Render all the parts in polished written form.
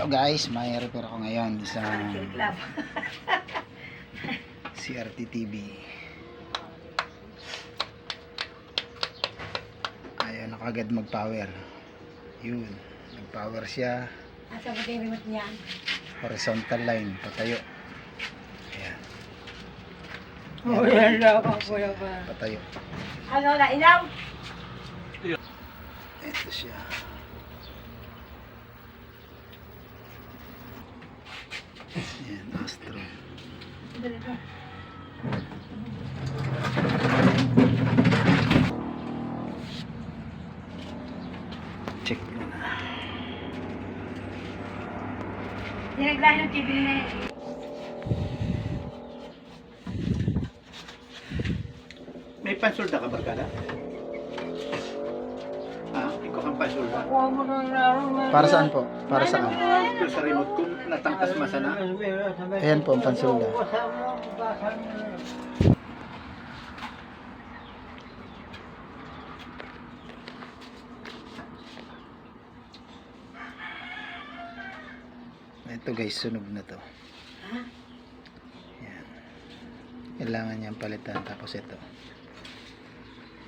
Hello guys, may repair ako ngayon sa CRT TV. Ayaw na kagad mag-power. Yun, nag-power siya. Asa ba yung remote niya? Horizontal line, patayo. Ayan. Oh, yan lang ako kuya ba. Patayo. Ano na, ilaw? Ito siya. Ayan, Astro. Check mo na. Dinaglahin ng TV na yun. May pansulda ka, Barkada? Ha? Ikaw kang pansulda? Kuha mo na lang. Para saan po? Para saan? Ito sa remote kung natangkas masana. Ayan po ang pansulda. Ito guys, sunog na to. Ayan. Kailangan niyang palitan. Tapos ito.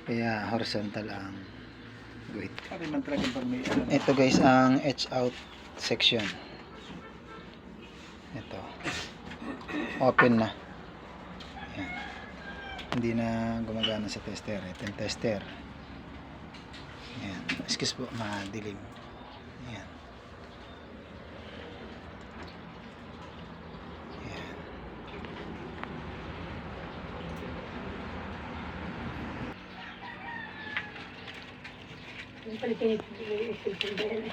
Kaya horizontal ang guhit. Pari man talaga pag may Ito guys ang etch out section. Ito. Open na. Ayan. Hindi na gumagana sa tester. Ito yung tester. Ayan. Excuse po, madilim. Ayan. Ayan. Yung pala pinipilitin ba yan?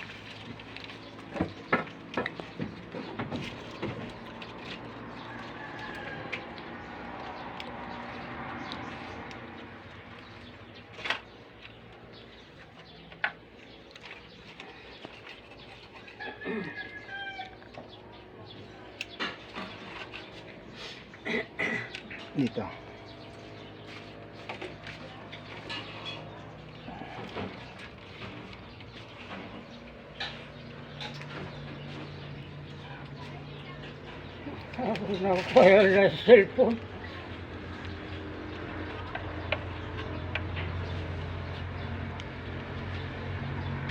Dito. Nakuha na cellphone.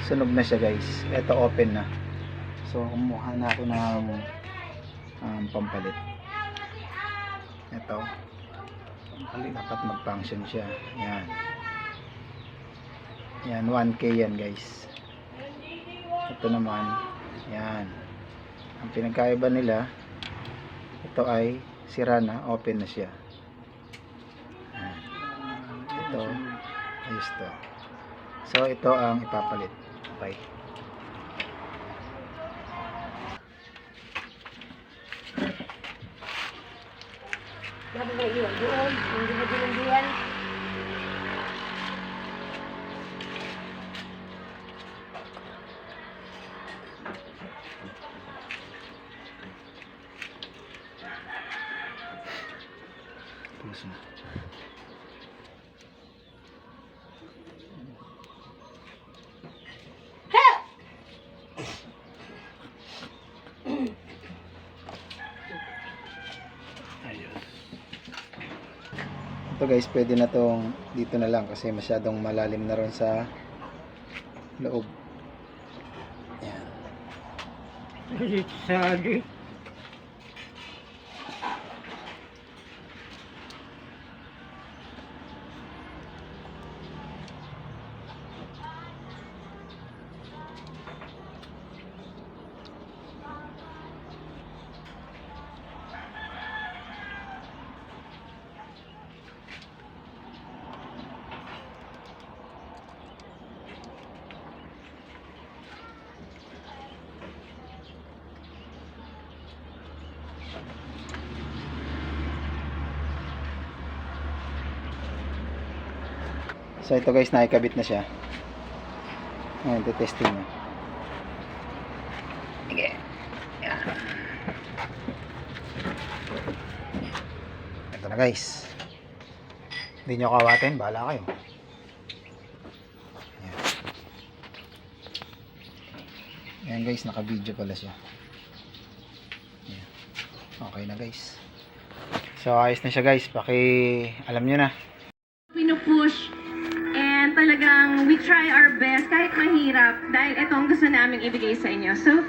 Sunog na siya guys. Ito open na. So kumuha na ako ng pampalit. Ito. Pampalit. Dapat mag-function siya. Yan. Yan. 1K yan guys. Ito naman. Yan. Ang pinagkaiba nila, ito ay sira na. Open na siya. Yan. Ito. Ayos to. So ito ang ipapalit. Okay. Dapat ba iwan doon? Hindi mo dinundihan? Puso na. ayos. Ito guys, pwede na tong dito na lang kasi masyadong malalim na ron sa loob. Yan. Dito sa di. So ito guys, nakikabit na siya. Ngayon, testing na. Okay. Yan. Ito na guys. Hindi nyo kawatin, bahala kayo. Yan. Ayan guys, naka-video pala siya. Ayan. Okay na guys. So ayos na siya guys. Alam nyo na. Pinupush and talagang we try our best kahit mahirap dahil ito ang gusto namin ibigay sa inyo. So